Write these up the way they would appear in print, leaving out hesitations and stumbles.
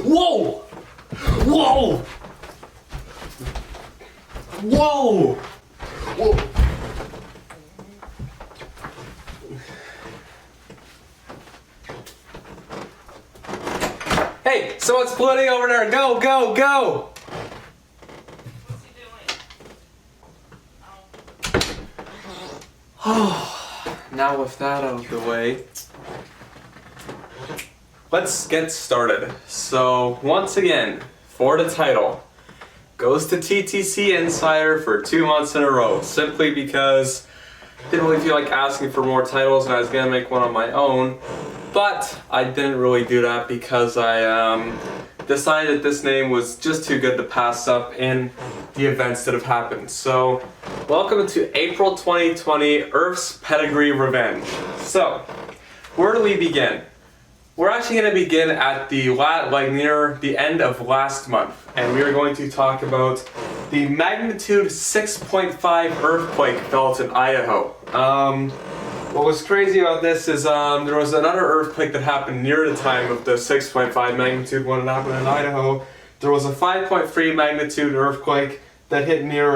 Whoa! Whoa! Whoa! Whoa! Hey, someone's floating over there. Go, go, go! What's he doing? Oh. Now with that out of the way, let's get started. So once again, for the title, goes to TTCInsider for 2 months in a row, simply because I didn't really feel like asking for more titles and I was going to make one on my own, but I didn't really do that because I decided this name was just too good to pass up in the events that have happened. So, welcome to April 2020, Earth's Pedigree Revenge. So, where do we begin? We're actually going to begin at the near the end of last month, and we are going to talk about the magnitude 6.5 earthquake felt in Idaho. What was crazy about this is there was another earthquake that happened near the time of the 6.5 magnitude one that happened in Idaho. There was a 5.3 magnitude earthquake that hit near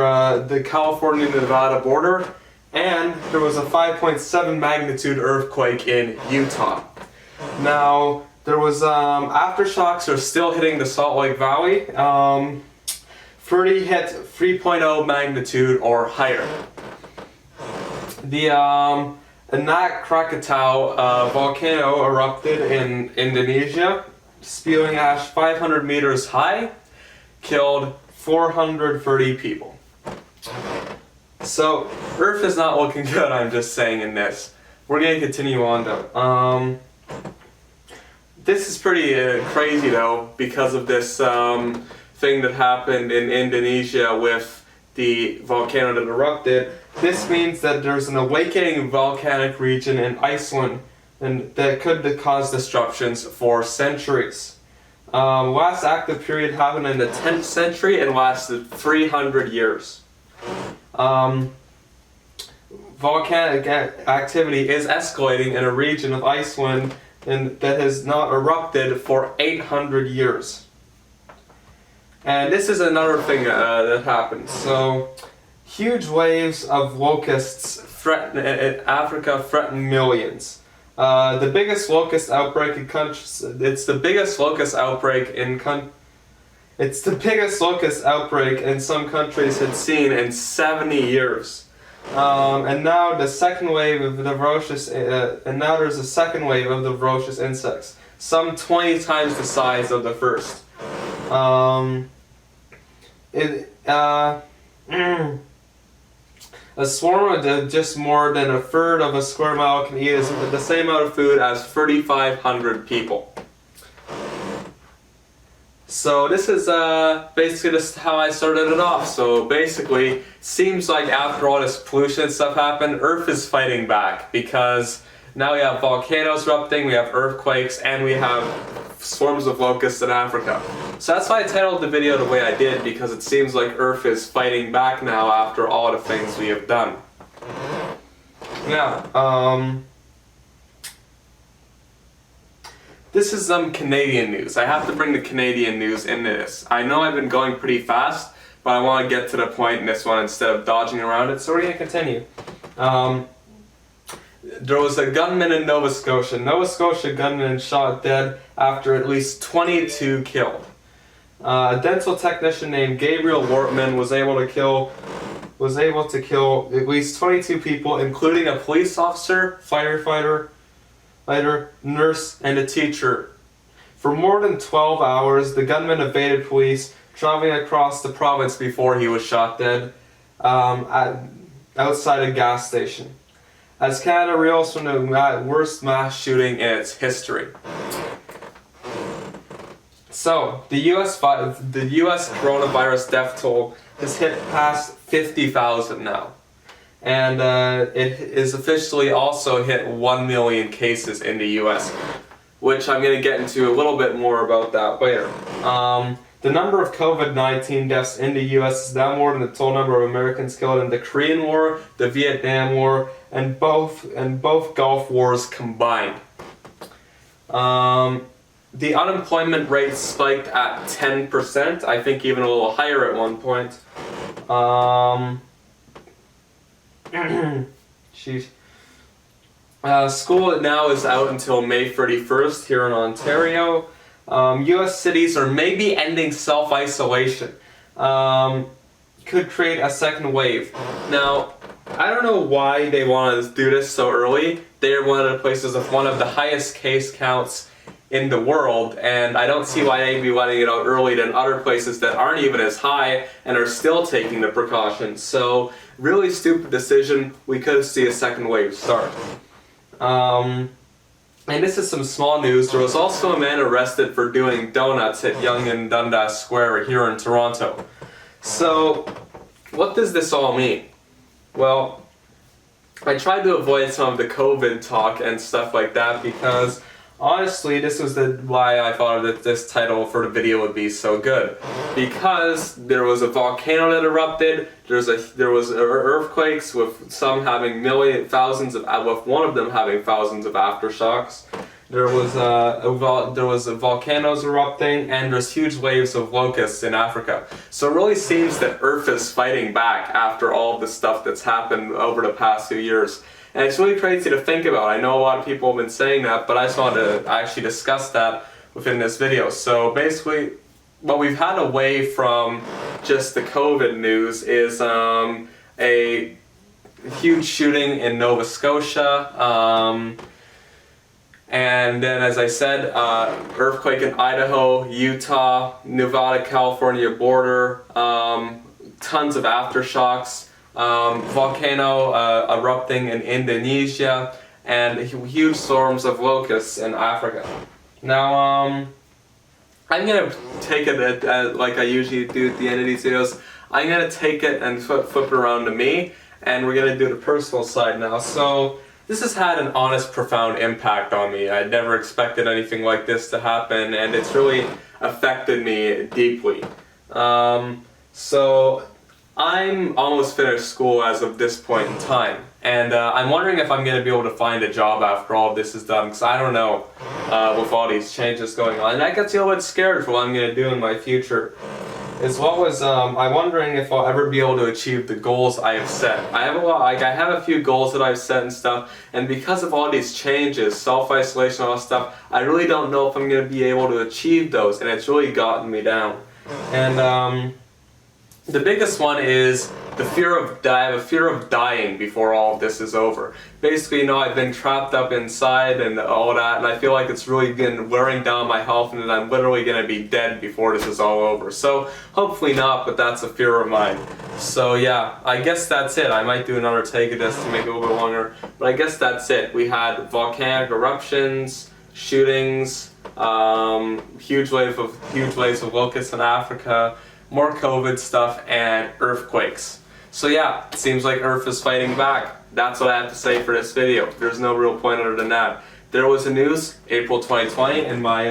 the California-Nevada border, and there was a 5.7 magnitude earthquake in Utah. Now, there was aftershocks are still hitting the Salt Lake Valley. 30 hit 3.0 magnitude or higher. The Anak Krakatau volcano erupted in Indonesia, spewing ash 500 meters high, killed 430 people. So, Earth is not looking good, I'm just saying in this. We're going to continue on though. This is pretty crazy though, because of this thing that happened in Indonesia with the volcano that erupted. This means that there's an awakening volcanic region in Iceland and that could cause disruptions for centuries. Last active period happened in the 10th century and lasted 300 years. Volcanic activity is escalating in a region of Iceland and that has not erupted for 800 years. And this is another thing that happened. So, huge waves of locusts in Africa threaten millions. The biggest locust outbreak in countries. It's the biggest locust outbreak in some countries had seen in 70 years. And now the second wave of the voracious, and now there's a second wave of the voracious insects, some 20 times the size of the first. A swarm of just more than a third of a square mile can eat the same amount of food as 3,500 people. So this is basically just how I started it off. So basically, seems like after all this pollution and stuff happened, Earth is fighting back because now we have volcanoes erupting, we have earthquakes, and we have swarms of locusts in Africa. So that's why I titled the video the way I did, because it seems like Earth is fighting back now after all the things we have done. Now, this is some Canadian news. I have to bring the Canadian news into this. I know I've been going pretty fast, but I want to get to the point in this one instead of dodging around it, so we're going to continue. There was a gunman in Nova Scotia. Nova Scotia gunman shot dead after at least 22 killed. A dental technician named Gabriel Wortman was able to kill at least 22 people, including a police officer, firefighter, nurse, and a teacher. For more than 12 hours, the gunman evaded police, traveling across the province before he was shot dead outside a gas station. As Canada reels from the worst mass shooting in its history. So, the U.S. coronavirus death toll has hit past 50,000 now. And it is officially also hit 1 million cases in the U.S., which I'm going to get into a little bit more about that later. The number of COVID-19 deaths in the U.S. is now more than the total number of Americans killed in the Korean War, the Vietnam War, and both Gulf Wars combined. the unemployment rate spiked at 10%. I think even a little higher at one point. Jeez. School now is out until May 31st here in Ontario. US cities are maybe ending self-isolation. Could create a second wave. Now, I don't know why they want to do this so early. They're one of the places with one of the highest case counts in the world, and I don't see why they'd be letting it out early than other places that aren't even as high and are still taking the precautions. So, really stupid decision. We could see a second wave start. And this is some small news. There was also a man arrested for doing donuts at Yonge and Dundas Square here in Toronto. So, what does this all mean? Well, I tried to avoid some of the COVID talk and stuff like that because honestly, this was why I thought that this title for the video would be so good. Because there was a volcano that erupted, there was earthquakes with some having thousands of, with one of them having thousands of aftershocks. There was volcanoes erupting, and there's huge waves of locusts in Africa. So it really seems that Earth is fighting back after all of the stuff that's happened over the past few years. And it's really crazy to think about. I know a lot of people have been saying that, but I just wanted to actually discuss that within this video. So basically, what we've had away from just the COVID news is a huge shooting in Nova Scotia. And then, as I said, earthquake in Idaho, Utah, Nevada, California border, tons of aftershocks, volcano erupting in Indonesia, and huge storms of locusts in Africa. Now, I'm going to take it like I usually do at the end of these videos. I'm going to take it and flip it around to me, and we're going to do the personal side now. So, this has had an honest, profound impact on me. I never expected anything like this to happen, and it's really affected me deeply. So, I'm almost finished school as of this point in time, and I'm wondering if I'm going to be able to find a job after all of this is done, because I don't know with all these changes going on, and I get a little bit scared for what I'm going to do in my future. As well as I'm wondering if I'll ever be able to achieve the goals I have set. I have a few goals that I've set and stuff, and because of all these changes, self-isolation, all that stuff, I really don't know if I'm going to be able to achieve those, and it's really gotten me down. And the biggest one is I have a fear of dying before all of this is over. Basically, I've been trapped up inside and all that, and I feel like it's really been wearing down my health, and that I'm literally going to be dead before this is all over. So, hopefully not, but that's a fear of mine. So yeah, I guess that's it. I might do another take of this to make it a little bit longer, but I guess that's it. We had volcanic eruptions, shootings, huge waves of locusts in Africa, more COVID stuff, and earthquakes. So yeah, it seems like Earth is fighting back. That's what I have to say for this video. There's no real point other than that. There was a news, April 2020, in my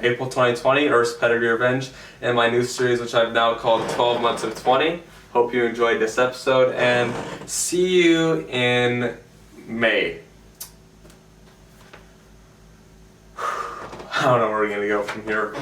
April 2020, Earth's Pedigree Revenge, and my new series, which I've now called 12 Months of 20. Hope you enjoyed this episode, and see you in May. I don't know where we're gonna go from here.